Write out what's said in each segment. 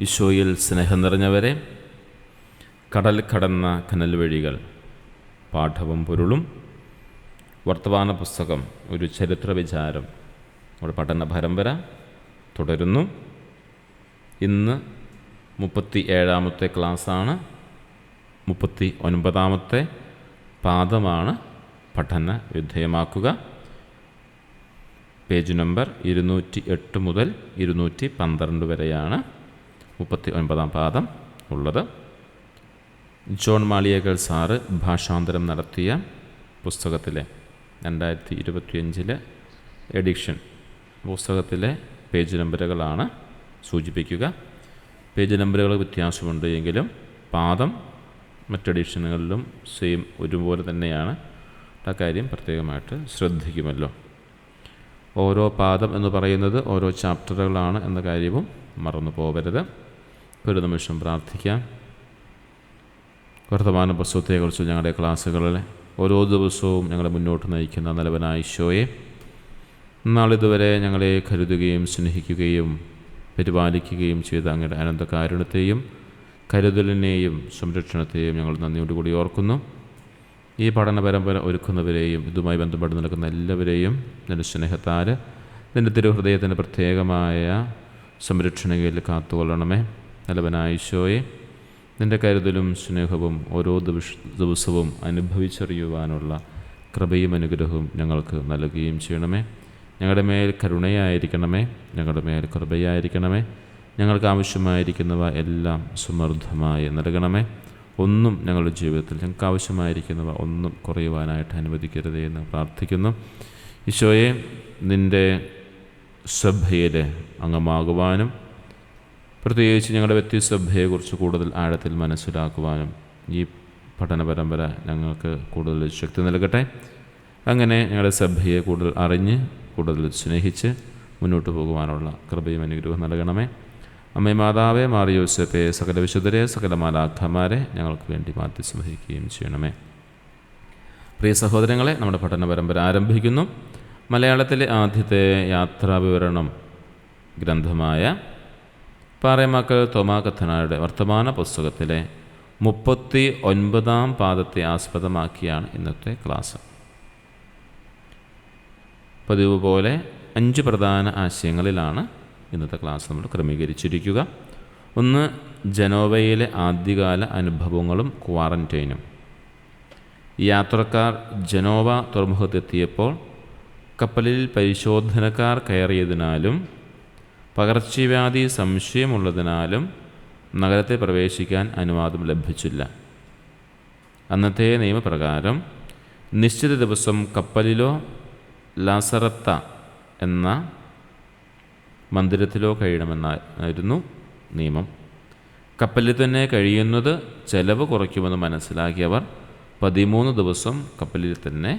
ഈശോയിൽ സ്നേഹം നിറഞ്ഞവരെ, കടൽ കടന്ന കനൽ വഴികൾ പാഠവും പൊരുളും വർത്തമാന പുസ്തകം ഒരു ചരിത്ര വിചാരം നമ്മുടെ പഠന പരമ്പര തുടരുന്നു. ഇന്ന് 37ാമത്തെ ക്ലാസ്സാണ്. 39ാമത്തെ പാദമാണ് പഠന വിധേയമാക്കുക. പേജ് നമ്പർ 208 മുതൽ 212 വരെയാണ് 39ാം പാദം ഉള്ളത്. ജോൺ മാളിയേക്കൽ സാറ് ഭാഷാന്തരം നടത്തിയ പുസ്തകത്തിലെ 2025 എഡിഷൻ പുസ്തകത്തിലെ പേജ് നമ്പറുകളാണ് സൂചിപ്പിക്കുക. പേജ് നമ്പറുകൾ വ്യത്യാസമുണ്ട് എങ്കിലും പാദം മറ്റ് എഡിഷനുകളിലും സെയിം ഒരുപോലെ തന്നെയാണ്. ആ കാര്യം പ്രത്യേകമായിട്ട് ശ്രദ്ധിക്കുമല്ലോ. ഓരോ പാദം എന്ന് പറയുന്നത് ഓരോ ചാപ്റ്ററുകളാണ് എന്ന കാര്യവും മറന്നു പോകരുത്. ഒരു നിമിഷം പ്രാർത്ഥിക്കാം. വർത്തമാന പുസ്തകത്തെക്കുറിച്ച് ഞങ്ങളുടെ ക്ലാസ്സുകളിൽ ഓരോ ദിവസവും ഞങ്ങളെ മുന്നോട്ട് നയിക്കുന്ന നല്ലവനായ ഈശോയെ, നാളിതുവരെ ഞങ്ങളെ കരുതുകയും സ്നേഹിക്കുകയും പരിപാലിക്കുകയും ചെയ്ത അങ്ങയുടെ അനന്ത കാരുണ്യത്തെയും കരുതലിനെയും സംരക്ഷണത്തെയും ഞങ്ങൾ നന്ദിയോടുകൂടി ഓർക്കുന്നു. ഈ പഠന പരമ്പര ഒരുക്കുന്നവരെയും ഇതുമായി ബന്ധപ്പെട്ട് നിൽക്കുന്ന എല്ലാവരെയും നിൻ്റെ സ്നേഹത്താൽ നിൻ്റെ തിരുഹൃദയത്തിൻ്റെ പ്രത്യേകമായ സംരക്ഷണയിൽ കാത്തുകൊള്ളണമേ. നല്ലവനായ ഈശോയെ, നിൻ്റെ കരുതലും സ്നേഹവും ഓരോ ദിവസവും അനുഭവിച്ചറിയുവാനുള്ള കൃപയും അനുഗ്രഹവും ഞങ്ങൾക്ക് നൽകുകയും ചെയ്യണമേ. ഞങ്ങളുടെ മേൽ കരുണയായിരിക്കണമേ, ഞങ്ങളുടെ മേൽ കൃപയായിരിക്കണമേ. ഞങ്ങൾക്ക് ആവശ്യമായിരിക്കുന്നവ എല്ലാം സമൃദ്ധമായി നൽകണമേ. ഒന്നും ഞങ്ങളുടെ ജീവിതത്തിൽ ഞങ്ങൾക്ക് ആവശ്യമായിരിക്കുന്നവ ഒന്നും കുറയുവാനായിട്ട് അനുവദിക്കരുതേ എന്ന് പ്രാർത്ഥിക്കുന്നു. ഈശോയെ, നിൻ്റെ സഭയിലെ അംഗമാകുവാനും പ്രത്യേകിച്ച് ഞങ്ങളുടെ വ്യക്തിസഭയെക്കുറിച്ച് കൂടുതൽ ആഴത്തിൽ മനസ്സിലാക്കുവാനും ഈ പഠന പരമ്പര ഞങ്ങൾക്ക് കൂടുതൽ ശക്തി നൽകട്ടെ. അങ്ങനെ ഞങ്ങളുടെ സഭയെ കൂടുതൽ അറിഞ്ഞ് കൂടുതൽ സ്നേഹിച്ച് മുന്നോട്ട് പോകുവാനുള്ള കൃപയും അനുഗ്രഹം നൽകണമേ. അമ്മേ മാതാവേ, മാർ യോസേപ്പേ, സകല വിശുദ്ധരെ, സകല മാലാഖമാരെ ഞങ്ങൾക്ക് വേണ്ടി മാധ്യസ്ഥം വഹിക്കുകയും ചെയ്യണമേ. പ്രിയ സഹോദരങ്ങളെ, നമ്മുടെ പഠന പരമ്പര ആരംഭിക്കുന്നു. മലയാളത്തിലെ ആദ്യത്തെ യാത്രാവിവരണം ഗ്രന്ഥമായ പാറേമാക്കൽ തോമാ കത്തനാരുടെ വർത്തമാന പുസ്തകത്തിലെ 39ാം പാദത്തെ ആസ്പദമാക്കിയാണ് ഇന്നത്തെ ക്ലാസ്. പതിവ് പോലെ 5 പ്രധാന ആശയങ്ങളിലാണ് ഇന്നത്തെ ക്ലാസ് നമ്മൾ ക്രമീകരിച്ചിരിക്കുക. ഒന്ന്, ജനോവയിലെ ആദ്യകാല അനുഭവങ്ങളും ക്വാറന്റൈനും. യാത്രക്കാർ ജനോവ തുറമുഖത്തെത്തിയപ്പോൾ കപ്പലിൽ പരിശോധനക്കാർ കയറിയതിനാലും പകർച്ചവ്യാധി സംശയമുള്ളതിനാലും നഗരത്തിൽ പ്രവേശിക്കാൻ അനുവാദം ലഭിച്ചില്ല. അന്നത്തെ നിയമപ്രകാരം നിശ്ചിത ദിവസം കപ്പലിലോ ലാസറത്ത എന്ന മന്ദിരത്തിലോ കഴിയണമെന്നായിരുന്നു നിയമം. കപ്പലിൽ തന്നെ കഴിയുന്നത് ചെലവ് കുറയ്ക്കുമെന്ന് മനസ്സിലാക്കിയവർ 13 ദിവസം കപ്പലിൽ തന്നെ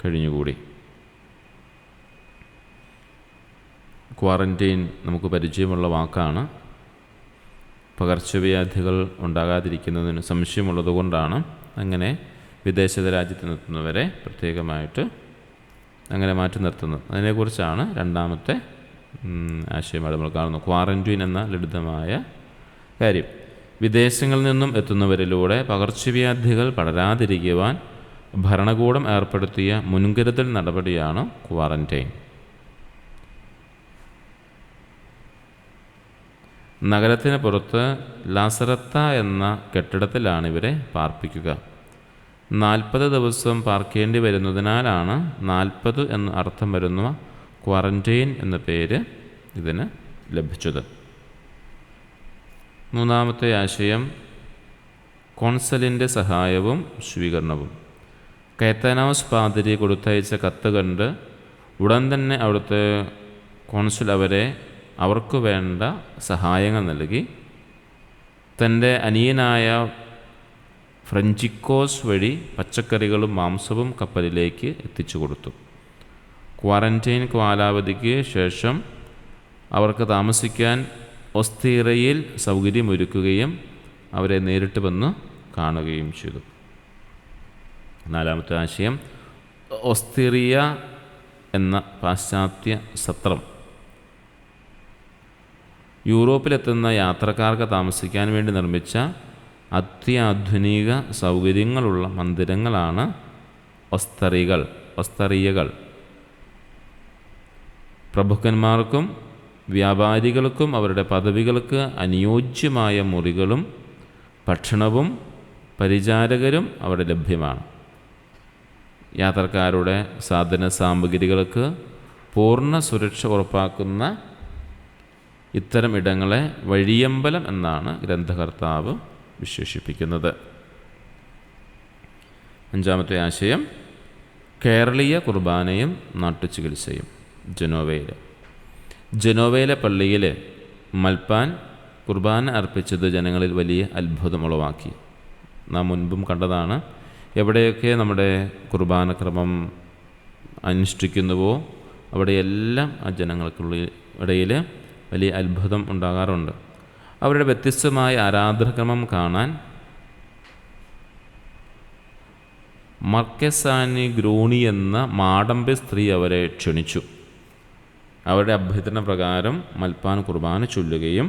കഴിഞ്ഞുകൂടി. ക്വാറന്റൈൻ നമുക്ക് പരിചയമുള്ള വാക്കാണ്. പകർച്ചവ്യാധികൾ ഉണ്ടാകാതിരിക്കുന്നതിന് സംശയമുള്ളത് കൊണ്ടാണ് അങ്ങനെ വിദേശ രാജ്യത്ത് നിർത്തുന്നവരെ പ്രത്യേകമായിട്ട് അങ്ങനെ മാറ്റി നിർത്തുന്നത്. അതിനെക്കുറിച്ചാണ് രണ്ടാമത്തെ ആശയമായിട്ട് നമ്മൾ കാണുന്നത്. ക്വാറന്റൈൻ എന്ന ലളിതമായ കാര്യം. വിദേശങ്ങളിൽ നിന്നും എത്തുന്നവരിലൂടെ പകർച്ചവ്യാധികൾ പടരാതിരിക്കുവാൻ ഭരണകൂടം ഏർപ്പെടുത്തിയ മുൻകരുതൽ നടപടിയാണ് ക്വാറന്റൈൻ. നഗരത്തിന് പുറത്ത് ലാസറത്ത എന്ന കെട്ടിടത്തിലാണ് ഇവരെ പാർപ്പിക്കുക. 40 ദിവസം പാർക്കേണ്ടി വരുന്നതിനാലാണ് 40 എന്ന് അർത്ഥം വരുന്ന ക്വാറന്റൈൻ എന്ന പേര് ഇതിന് ലഭിച്ചത്. മൂന്നാമത്തെ ആശയം, കോൺസലിൻ്റെ സഹായവും സ്വീകരണവും. കയത്താനോസ് പാതിരി കൊടുത്തയച്ച കത്ത് കണ്ട് ഉടൻ തന്നെ അവിടുത്തെ കോൺസുൽ അവർക്ക് വേണ്ട സഹായങ്ങൾ നൽകി. തൻ്റെ അനിയനായ ഫ്രഞ്ചിക്കോസ് വഴി പച്ചക്കറികളും മാംസവും കപ്പലിലേക്ക് എത്തിച്ചു കൊടുത്തു. ക്വാറന്റൈൻ കാലാവധിക്ക് ശേഷം അവർക്ക് താമസിക്കാൻ ഒസ്തീറയിൽ സൗകര്യമൊരുക്കുകയും അവരെ നേരിട്ട് വന്ന് കാണുകയും ചെയ്തു. നാലാമത്തെ ആശയം, ഒസ്തീറിയ എന്ന പാശ്ചാത്യ സത്രം യൂറോപ്പിലെത്തുന്ന യാത്രക്കാർക്ക് താമസിക്കാൻ വേണ്ടി നിർമ്മിച്ച അത്യാധുനിക സൗകര്യങ്ങളുള്ള മന്ദിരങ്ങളാണ് ഒസ്തറിയകൾ. പ്രഭുക്കന്മാർക്കും വ്യാപാരികൾക്കും അവരുടെ പദവികൾക്ക് അനുയോജ്യമായ മുറികളും ഭക്ഷണവും പരിചാരകരും അവിടെ ലഭ്യമാണ്. യാത്രക്കാരുടെ സാധന സാമഗ്രികൾക്ക് പൂർണ്ണ സുരക്ഷ ഉറപ്പാക്കുന്ന ഇത്തരം ഇടങ്ങളെ വഴിയമ്പലം എന്നാണ് ഗ്രന്ഥകർത്താവ് വിശേഷിപ്പിക്കുന്നത്. 5-ാമത്തെ ആശയം കേരളീയ കുർബാനയും നാട്ടുചികിത്സയും. ജനോവയിലെ പള്ളിയിൽ മൽപ്പാൻ കുർബാന അർപ്പിച്ചത് ജനങ്ങളിൽ വലിയ അത്ഭുതം ഉളവാക്കി. നാം മുൻപും കണ്ടതാണ്. എവിടെയൊക്കെ നമ്മുടെ കുർബാനക്രമം അനുഷ്ഠിക്കുന്നുവോ അവിടെയെല്ലാം ആ ജനങ്ങൾക്കിടയിൽ വലിയ അത്ഭുതം ഉണ്ടാകാറുണ്ട്. അവരുടെ വ്യത്യസ്തമായ ആരാധനക്രമം കാണാൻ മർക്കെസാനി ഗ്രൂണി എന്ന മാടമ്പി സ്ത്രീ അവരെ ക്ഷണിച്ചു. അവരുടെ അഭ്യർത്ഥന പ്രകാരം മൽപ്പാൻ കുർബാന ചൊല്ലുകയും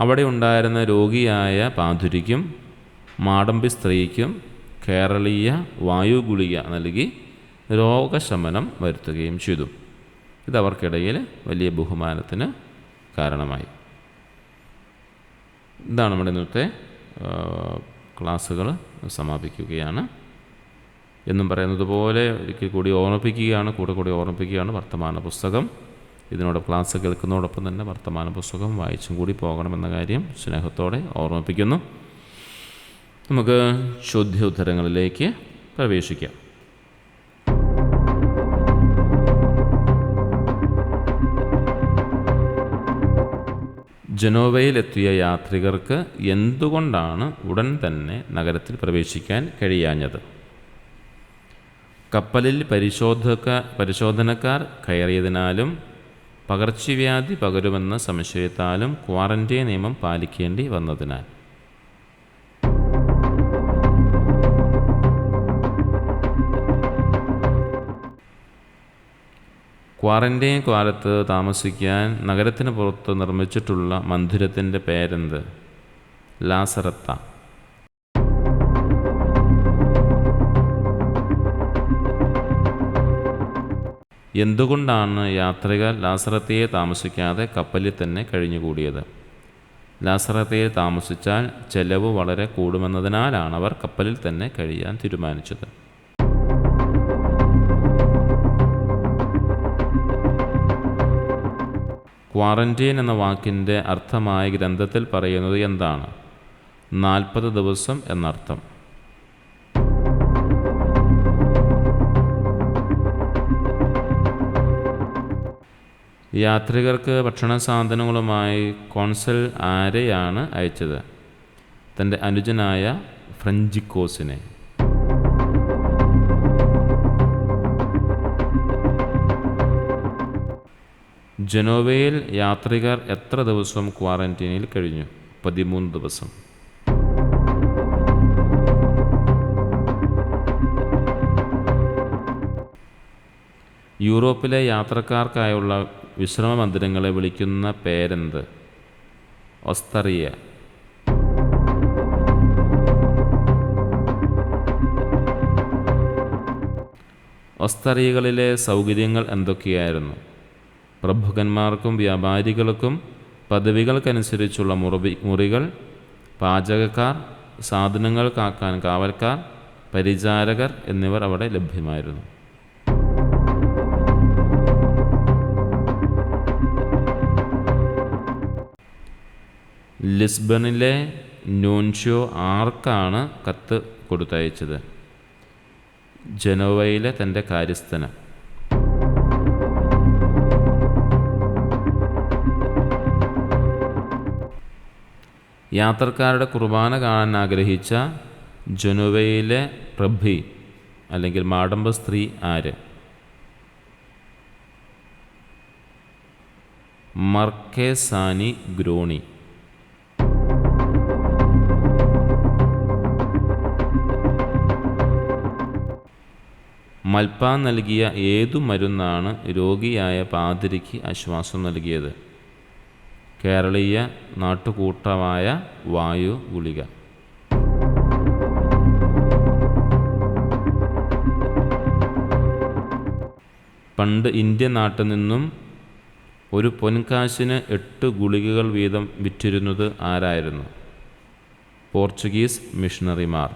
അവിടെ ഉണ്ടായിരുന്ന രോഗിയായ പാതുരിക്കും മാടമ്പി സ്ത്രീക്കും കേരളീയ വായുഗുളിക നൽകി രോഗശമനം വരുത്തുകയും ചെയ്തു. ഇതവർക്കിടയിൽ വലിയ ബഹുമാനത്തിന് കാരണമായി. ഇതാണ് നമ്മുടെ ഇന്നത്തെ ക്ലാസ്സുകൾ സമാപിക്കുകയാണ്. എന്നും പറയുന്നത് പോലെ ഒരിക്കൽ കൂടി ഓർമ്മിപ്പിക്കുകയാണ് വർത്തമാന പുസ്തകം. ഇതിനോട് ക്ലാസ് കേൾക്കുന്നതോടൊപ്പം തന്നെ വർത്തമാന പുസ്തകം വായിച്ചും കൂടി പോകണമെന്ന കാര്യം സ്നേഹത്തോടെ ഓർമ്മിപ്പിക്കുന്നു. നമുക്ക് ചോദ്യോത്തരങ്ങളിലേക്ക് പ്രവേശിക്കാം. ജനോവയിലെത്തിയ യാത്രികർക്ക് എന്തുകൊണ്ടാണ് ഉടൻ തന്നെ നഗരത്തിൽ പ്രവേശിക്കാൻ കഴിയാഞ്ഞത്? കപ്പലിൽ പരിശോധനക്കാർ കയറിയതിനാലും പകർച്ചവ്യാധി പകരുമെന്ന സംശയത്താലും ക്വാറന്റൈൻ നിയമം പാലിക്കേണ്ടി വന്നതിനാൽ. ക്വാറന്റൈൻ കാലത്ത് താമസിക്കാൻ നഗരത്തിന് പുറത്ത് നിർമ്മിച്ചിട്ടുള്ള മന്ദിരത്തിൻ്റെ പേരെന്ത്? ലാസറത്ത. എന്തുകൊണ്ടാണ് യാത്രികർ ലാസറത്തയെ താമസിക്കാതെ കപ്പലിൽ തന്നെ കഴിഞ്ഞുകൂടിയത്? ലാസറത്തയിൽ താമസിച്ചാൽ ചെലവ് വളരെ കൂടുമെന്നതിനാലാണ് അവർ കപ്പലിൽ തന്നെ കഴിയാൻ തീരുമാനിച്ചത്. ക്വാറന്റൈൻ എന്ന വാക്കിൻ്റെ അർത്ഥമായ ഗ്രന്ഥത്തിൽ പറയുന്നത് എന്താണ്? 40 ദിവസം എന്നർത്ഥം. യാത്രികർക്ക് ഭക്ഷണ സാധനങ്ങളുമായി കോൺസൽ ആരെയാണ് അയച്ചത്? തൻ്റെ അനുജനായ ഫ്രഞ്ചിക്കോസിനെ. ജനോവയിൽ യാത്രികർ എത്ര ദിവസം ക്വാറന്റൈനിൽ കഴിഞ്ഞു? 13 ദിവസം. യൂറോപ്പിലെ യാത്രക്കാർക്കായുള്ള വിശ്രമ മന്ദിരങ്ങളെ വിളിക്കുന്ന പേരെന്ത്? ഒസ്തറിയ. ഒസ്തറിയകളിലെ സൗകര്യങ്ങൾ എന്തൊക്കെയായിരുന്നു? പ്രഭുക്കന്മാർക്കും വ്യാപാരികൾക്കും പദവികൾക്കനുസരിച്ചുള്ള മുറികൾ, പാചകക്കാർ, സാധനങ്ങൾ കാക്കാൻ കാവൽക്കാർ, പരിചാരകർ എന്നിവർ അവിടെ ലഭ്യമായിരുന്നു. ലിസ്ബണിലെ നൂൻഷ്യോ ആർക്കാണ് കത്ത് കൊടുത്തയച്ചത്? ജനോവയിലെ തൻ്റെ കാര്യസ്ഥന്. യാത്രക്കാരുടെ കുർബാന കാണാൻ ആഗ്രഹിച്ച ജനോവയിലെ പ്രഭി അല്ലെങ്കിൽ മാടമ്പ സ്ത്രീ ആര്? മർക്കെസാനി ഗ്രൂണി. മൽപ്പാൻ നൽകിയ ഏതു മരുന്നാണ് രോഗിയായ പാതിരിക്ക് ആശ്വാസം നൽകിയത്? കേരളീയ നാട്ടുകൂട്ടമായ വായു ഗുളിക. പണ്ട് ഇന്ത്യൻ നാട്ടിൽ നിന്നും ഒരു പൊൻകാശിന് 8 ഗുളികകൾ വീതം വിറ്റിരുന്നത് ആരായിരുന്നു? പോർച്ചുഗീസ് മിഷണറിമാർ.